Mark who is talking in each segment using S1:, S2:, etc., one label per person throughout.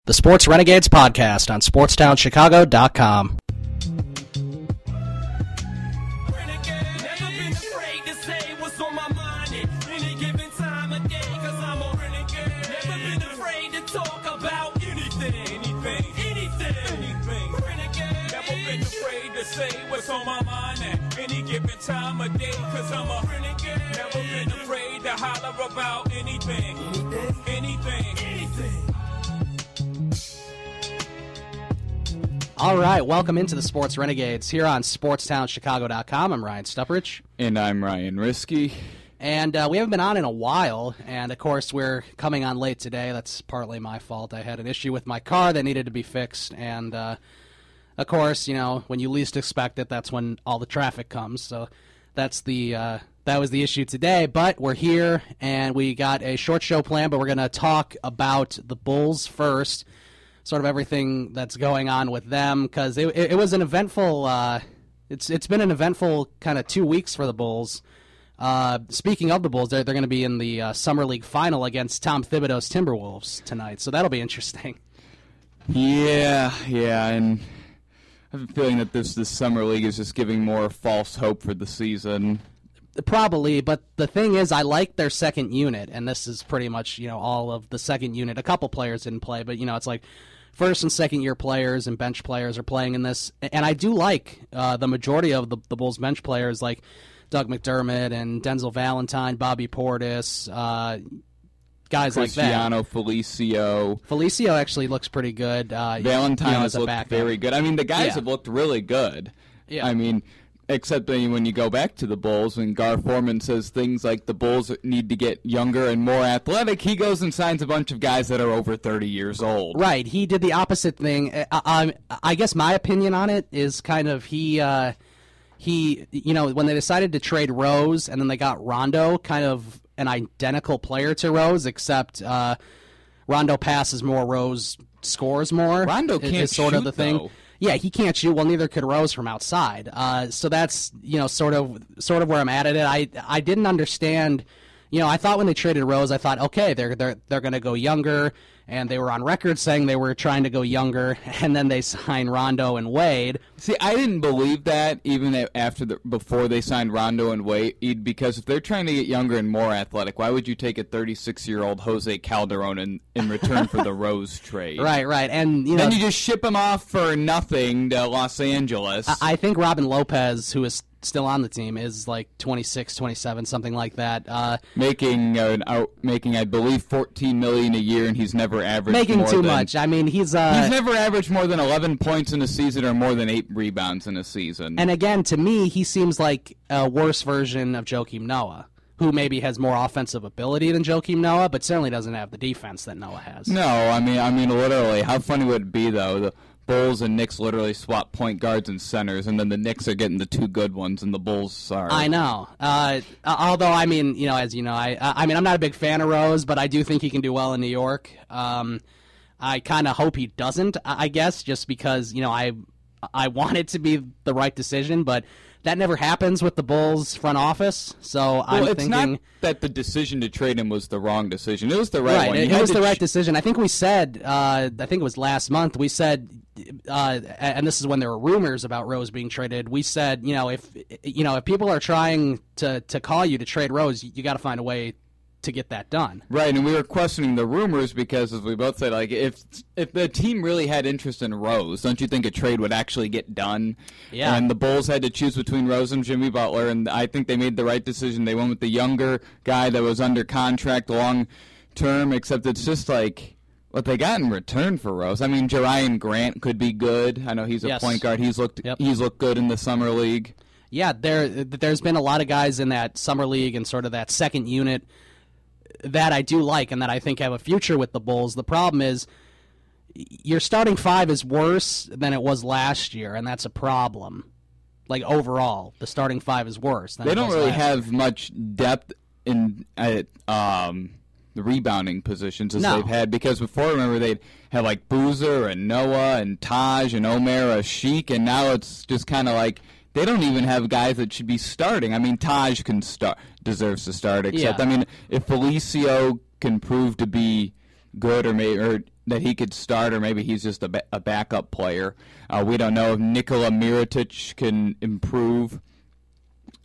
S1: The Sports Renegades podcast on SportsTownChicago.com.
S2: Time of day, cause I'm a renegade. Never been afraid to holler about anything.
S1: All right, welcome into the Sports Renegades here on SportsTownChicago.com. I'm Ryan Stuprich.
S3: And I'm Ryan Risky.
S1: And we haven't been on in a while, and of course we're coming on late today. That's partly my fault. I had an issue with my car that needed to be fixed, and of course, you know, when you least expect it, that's when all the traffic comes. So that's that was the issue today. But we're here, and we got a short show planned, but we're going to talk about the Bulls first, sort of everything that's going on with them, because it was an eventful it's been an eventful kind of 2 weeks for the Bulls. Speaking of the Bulls, they're going to be in the Summer League final against Tom Thibodeau's Timberwolves tonight, so that'll be interesting.
S3: Yeah, and I have a feeling that this Summer League is just giving more false hope for the season.
S1: Probably, but the thing is, I like their second unit, and this is pretty much, you know, all of the second unit. A couple players didn't play, but, you know, it's like first and second year players and bench players are playing in this, and I do like the majority of the Bulls bench players, like Doug McDermott and Denzel Valentine, Bobby Portis, guys like that.
S3: Cristiano Felicio.
S1: Felicio actually looks pretty good.
S3: Valentine has looked very good. I mean, the guys have looked really good.
S1: Yeah.
S3: I mean, except when you go back to the Bulls, when Gar Forman says things like the Bulls need to get younger and more athletic, he goes and signs a bunch of guys that are over 30 years old.
S1: Right. He did the opposite thing. I guess my opinion on it is kind of he, you know, when they decided to trade Rose and then they got Rondo, kind of an identical player to Rose, except Rondo passes more, Rose scores more.
S3: Rondo can't
S1: sort
S3: shoot,
S1: of the thing.
S3: though.
S1: Yeah, he can't shoot. Well, neither could Rose from outside. So that's, you know, sort of where I'm at it. I didn't understand. You know, I thought when they traded Rose, I thought, okay, they're going to go younger, and they were on record saying they were trying to go younger, and then they signed Rondo and Wade.
S3: See, I didn't believe that even before they signed Rondo and Wade, because if they're trying to get younger and more athletic, why would you take a 36-year-old Jose Calderon in return for the Rose trade?
S1: Right, and you know,
S3: then you just ship him off for nothing to Los Angeles.
S1: I think Robin Lopez, who is still on the team, is like 26, 27, something like that. Making
S3: I believe $14 million a year, and he's never averaged
S1: making
S3: more
S1: too
S3: than,
S1: much. I mean, he's
S3: never averaged more than 11 points in a season or more than 8 rebounds in a season.
S1: And again, to me, he seems like a worse version of Joakim Noah, who maybe has more offensive ability than Joakim Noah, but certainly doesn't have the defense that Noah has.
S3: No, I mean, literally, how funny would it be though? The Bulls and Knicks literally swap point guards and centers, and then the Knicks are getting the 2 good ones, and the Bulls are.
S1: I know. Although, I mean, you know, as you know, I mean, I'm not a big fan of Rose, but I do think he can do well in New York. I kind of hope he doesn't, I guess, just because, you know, I want it to be the right decision, but that never happens with the Bulls front office. So I'm
S3: it's
S1: thinking
S3: not that the decision to trade him was the wrong decision. It was the right one.
S1: It was the right decision. I think we said, I think it was last month, we said, and this is when there were rumors about Rose being traded. We said, you know, if people are trying to call you to trade Rose, you got to find a way to get that done.
S3: Right, and we were questioning the rumors because, as we both said, like if the team really had interest in Rose, don't you think a trade would actually get done?
S1: Yeah.
S3: And the Bulls had to choose between Rose and Jimmy Butler, and I think they made the right decision. They went with the younger guy that was under contract long term, except it's just like what they got in return for Rose. I mean, Jerian Grant could be good. I know he's a point guard. He's looked good in the summer league.
S1: Yeah, there's been a lot of guys in that summer league and sort of that second unit that I do like and that I think have a future with the Bulls. The problem is your starting 5 is worse than it was last year, and that's a problem. Like, overall, the starting 5 is worse than
S3: they
S1: it was
S3: don't really
S1: last
S3: have
S1: year.
S3: much depth in the rebounding positions as they've had, because before, remember, they'd have like Boozer and Noah and Taj and Omer Sheik, and now it's just kind of like they don't even have guys that should be starting. I mean, Taj deserves to start, except, I mean, if Felicio can prove to be good, or that he could start, or maybe he's just a backup player. We don't know if Nikola Mirotic can improve.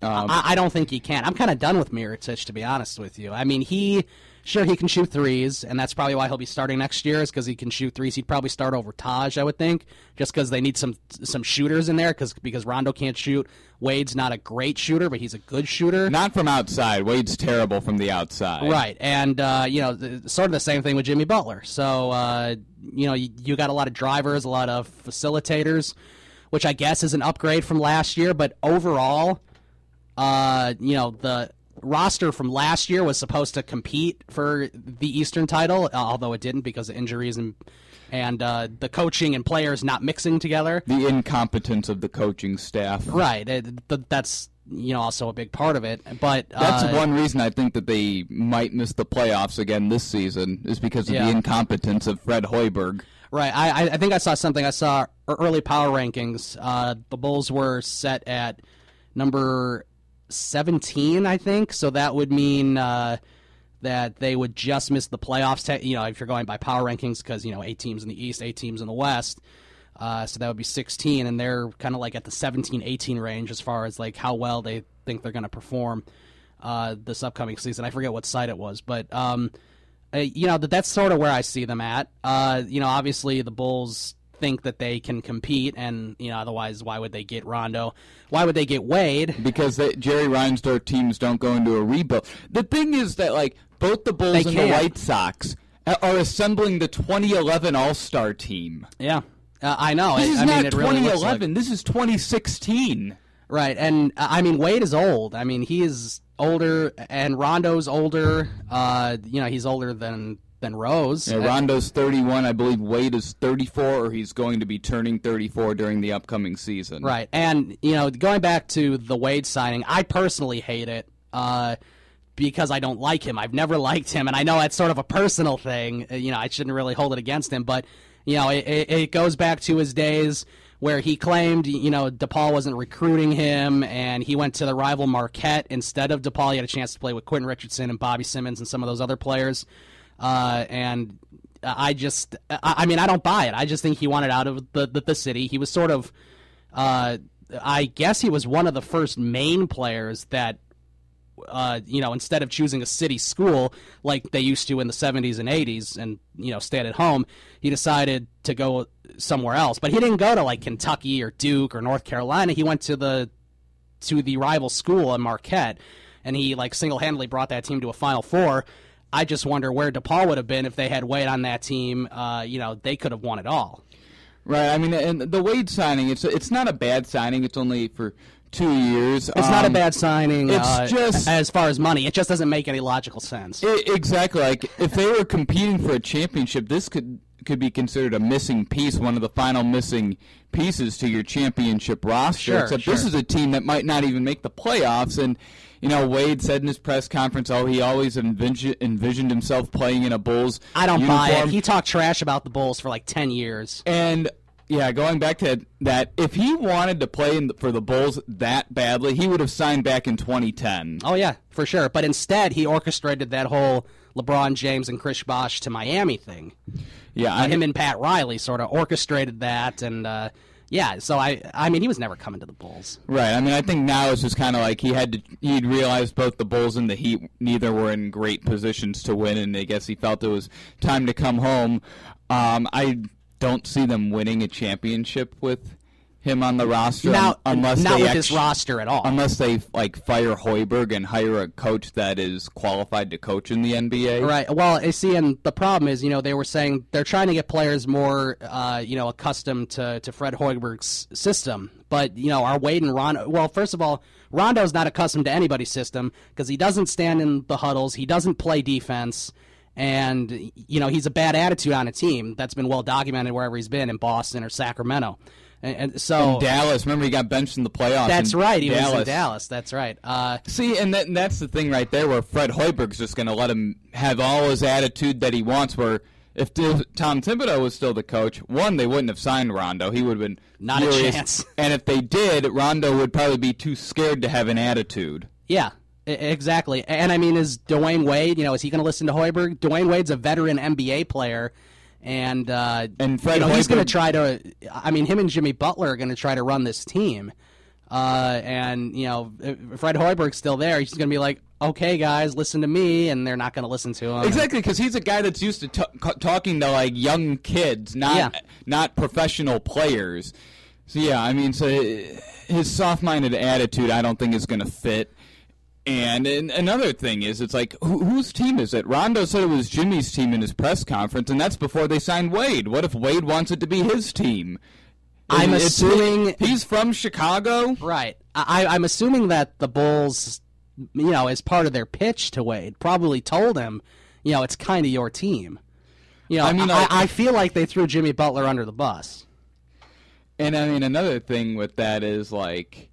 S1: I don't think he can. I'm kind of done with Mirotic, to be honest with you. I mean, he can shoot threes, and that's probably why he'll be starting next year, is because he can shoot threes. He'd probably start over Taj, I would think, just because they need some shooters in there, because Rondo can't shoot. Wade's not a great shooter, but he's a good shooter.
S3: Not from outside. Wade's terrible from the outside.
S1: Right, and sort of the same thing with Jimmy Butler. So, you got a lot of drivers, a lot of facilitators, which I guess is an upgrade from last year, but overall, the roster from last year was supposed to compete for the Eastern title, although it didn't because of injuries and the coaching and players not mixing together.
S3: The incompetence of the coaching staff.
S1: Right. That's also a big part of it. But
S3: that's one reason I think that they might miss the playoffs again this season, is because of the incompetence of Fred Hoiberg.
S1: Right. I think I saw something. I saw early power rankings. The Bulls were set at number 17, I think. So that would mean that they would just miss the playoffs, if you're going by power rankings, because, 8 teams in the East, 8 teams in the West. So that would be 16, and they're kind of like at the 17-18 range as far as like how well they think they're going to perform this upcoming season. I forget what site it was, but that's sort of where I see them at. Obviously the Bulls think that they can compete, and otherwise why would they get Rondo? Why would they get Wade?
S3: Because Jerry Reinsdorf teams don't go into a rebuild. The thing is that both the Bulls and the White Sox are assembling the 2011 All-Star team.
S1: Yeah, I know.
S3: This is not
S1: it
S3: 2011.
S1: Really
S3: this is 2016.
S1: Right, and Wade is old. He is older, and Rondo's older. He's older than Rose.
S3: Yeah, Rondo's 31. I believe Wade is 34, or he's going to be turning 34 during the upcoming season.
S1: Right, and going back to the Wade signing, I personally hate it because I don't like him. I've never liked him, and I know that's sort of a personal thing. I shouldn't really hold it against him, but it goes back to his days where he claimed, DePaul wasn't recruiting him, and he went to the rival Marquette instead of DePaul. He had a chance to play with Quentin Richardson and Bobby Simmons and some of those other players. And I don't buy it. I just think he wanted out of the city. He was sort of, I guess he was one of the first main players that, instead of choosing a city school like they used to in the 70s and 80s and, stayed at home, he decided to go somewhere else. But he didn't go to Kentucky or Duke or North Carolina. He went to the rival school in Marquette, and he single-handedly brought that team to a Final Four. I just wonder where DePaul would have been if they had Wade on that team. They could have won it all.
S3: Right. And the Wade signing, it's not a bad signing. It's only for 2 years.
S1: It's not a bad signing.
S3: It's just
S1: as far as money, it just doesn't make any logical sense.
S3: Exactly. If they were competing for a championship, this could be considered a missing piece, one of the final missing pieces to your championship roster. Except this is a team that might not even make the playoffs. And Wade said in his press conference, he always envisioned himself playing in a Bulls
S1: I don't
S3: uniform.
S1: buy it. He talked trash about the Bulls for 10 years.
S3: And going back to that, if he wanted to play for the Bulls that badly, he would have signed back in 2010.
S1: Oh, yeah, for sure. But instead, he orchestrated that whole LeBron James and Chris Bosh to Miami thing.
S3: Yeah,
S1: him and Pat Riley sort of orchestrated that, and so he was never coming to the Bulls.
S3: Right. I think now it's just kind of he'd realized both the Bulls and the Heat neither were in great positions to win, and I guess he felt it was time to come home. I don't see them winning a championship with him on the roster
S1: not with this roster at all.
S3: Unless they fire Hoiberg and hire a coach that is qualified to coach in the NBA.
S1: Right. Well, and the problem is, they were saying they're trying to get players more, accustomed to Fred Hoiberg's system. But are Wade and Rondo? Well, first of all, Rondo's not accustomed to anybody's system because he doesn't stand in the huddles, he doesn't play defense. And, he's a bad attitude on a team. That's been well documented wherever he's been, in Boston or Sacramento. And so
S3: in Dallas, remember he got benched in the playoffs.
S1: That's right, he was in Dallas. That's right.
S3: See, and that's the thing right there, where Fred Hoiberg's just going to let him have all his attitude that he wants. Where if Tom Thibodeau was still the coach, one, they wouldn't have signed Rondo. He would have been
S1: not
S3: furious.
S1: A chance.
S3: And if they did, Rondo would probably be too scared to have an attitude.
S1: Yeah. Exactly. And is Dwayne Wade, is he going to listen to Hoiberg? Dwayne Wade's a veteran NBA player, And
S3: Fred
S1: he's going to
S3: Hoiberg-
S1: try to. I mean, him and Jimmy Butler are going to try to run this team. And if Fred Hoiberg's still there, he's going to be like, okay, guys, listen to me, and they're not going to listen to him.
S3: Exactly, because he's a guy that's used to talking to like young kids, not professional players. So yeah, I mean, so his soft-minded attitude, I don't think is going to fit. And another thing is, it's like, whose team is it? Rondo said it was Jimmy's team in his press conference, and that's before they signed Wade. What if Wade wants it to be his team?
S1: I'm assuming
S3: he's from Chicago,
S1: right? I'm assuming that the Bulls, as part of their pitch to Wade, probably told him, it's kind of your team. I feel like they threw Jimmy Butler under the bus.
S3: And I mean, another thing with that is like,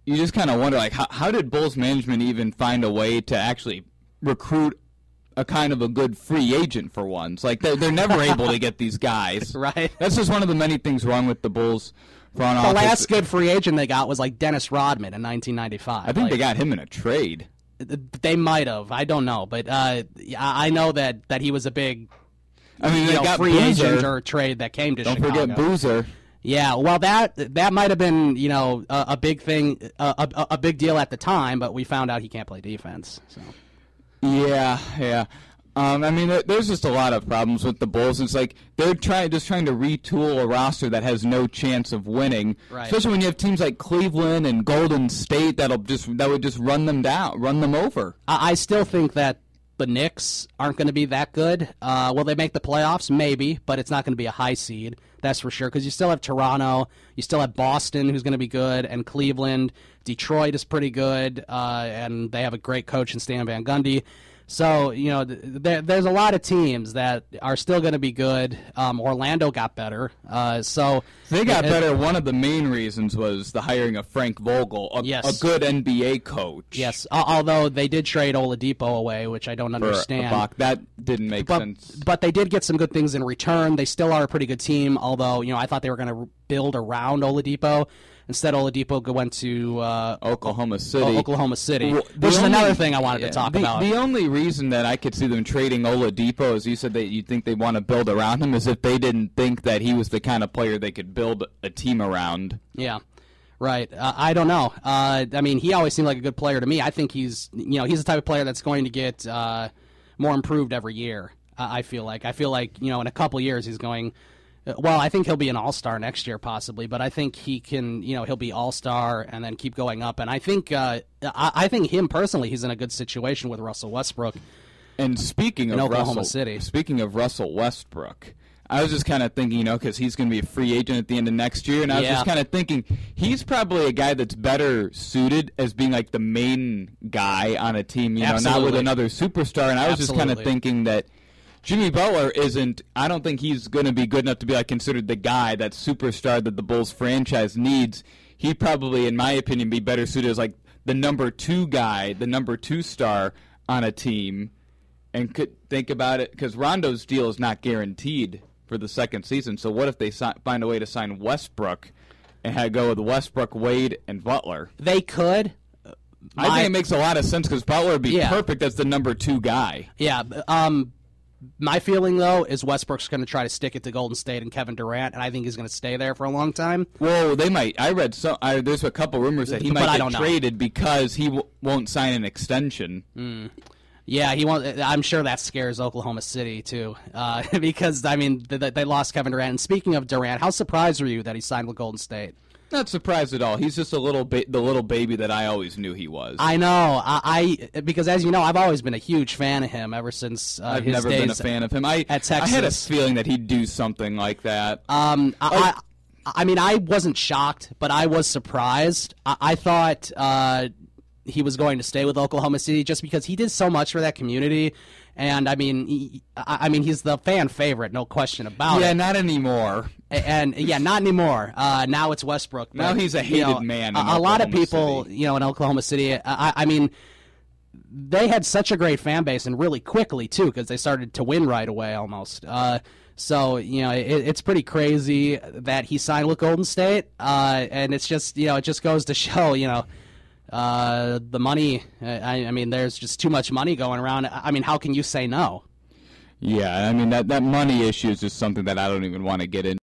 S3: you just kind of wonder, like, how did Bulls management even find a way to actually recruit a kind of a good free agent for once? Like, they're never able to get these guys.
S1: Right.
S3: That's just one of the many things wrong with the Bulls front office.
S1: The last good free agent they got was like Dennis Rodman in 1995.
S3: I think they got him in a trade.
S1: They might have. I don't know, but I know that he was a big.
S3: I mean, they got
S1: free
S3: Boozer.
S1: agent or trade that came to Chicago.
S3: Don't forget Boozer.
S1: Yeah, well, that might have been a big thing, a big deal at the time, but we found out he can't play defense. So.
S3: Yeah. I mean, there's just a lot of problems with the Bulls. It's like they're trying to retool a roster that has no chance of winning.
S1: Right.
S3: Especially when you have teams like Cleveland and Golden State that would just run them over.
S1: I still think that the Knicks aren't going to be that good. Will they make the playoffs? Maybe, but it's not going to be a high seed. That's for sure, because you still have Toronto, you still have Boston, who's going to be good, and Cleveland. Detroit is pretty good, and they have a great coach in Stan Van Gundy. So, there's a lot of teams that are still going to be good. Orlando got better. So
S3: they got better. One of the main reasons was the hiring of Frank Vogel, a good NBA coach.
S1: Yes, although they did trade Oladipo away, which I don't understand.
S3: That didn't make sense.
S1: But they did get some good things in return. They still are a pretty good team, although I thought they were going to build around Oladipo. Instead, Oladipo went to
S3: Oklahoma City.
S1: Which is another thing I wanted to talk about.
S3: The only reason that I could see them trading Oladipo is you said that you think they want to build around him, is if they didn't think that he was the kind of player they could build a team around.
S1: Yeah, right. I don't know. I mean, he always seemed like a good player to me. I think he's the type of player that's going to get more improved every year. I feel like in a couple years he's going. Well, I think he'll be an all-star next year possibly, but I think he can, he'll be all-star and then keep going up. And I think him personally, he's in a good situation with Russell Westbrook.
S3: And speaking of
S1: Oklahoma City.
S3: Speaking of Russell Westbrook, I was just kind of thinking, because he's going to be a free agent at the end of next year, and I was just kind of thinking he's probably a guy that's better suited as being like the main guy on a team, not with another superstar. And I was just kind of thinking that Jimmy Butler I don't think he's going to be good enough to be considered the guy, that superstar that the Bulls franchise needs. He'd probably, in my opinion, be better suited as the number 2 guy, the number 2 star on a team. And could think about it, because Rondo's deal is not guaranteed for the second season. So what if they find a way to sign Westbrook and go with Westbrook, Wade, and Butler?
S1: They could.
S3: I think it makes a lot of sense, because Butler would be perfect as the number 2 guy.
S1: Yeah, my feeling, though, is Westbrook's going to try to stick it to Golden State and Kevin Durant, and I think he's going to stay there for a long time.
S3: Well, they might. I read there's a couple rumors that he might get traded because he won't sign an extension.
S1: Yeah, he won't. I'm sure that scares Oklahoma City, too, because, they lost Kevin Durant. And speaking of Durant, how surprised were you that he signed with Golden State?
S3: Not surprised at all. He's just the little baby that I always knew he was.
S1: I know. Because as you know, I've always been a huge fan of him ever since
S3: I've never been a fan of him.
S1: At Texas.
S3: I had a feeling that he'd do something like that.
S1: I wasn't shocked, but I was surprised. I thought he was going to stay with Oklahoma City just because he did so much for that community. And he's the fan favorite, no question about it.
S3: Yeah, not anymore.
S1: And not anymore. Now it's Westbrook. But,
S3: now he's a hated man.
S1: A lot of people, in Oklahoma City. They had such a great fan base, and really quickly too, because they started to win right away almost. So it's pretty crazy that he signed with Golden State, and it's just it just goes to show the money. There's just too much money going around. How can you say no?
S3: Yeah, I mean, that money issue is just something that I don't even want to get into.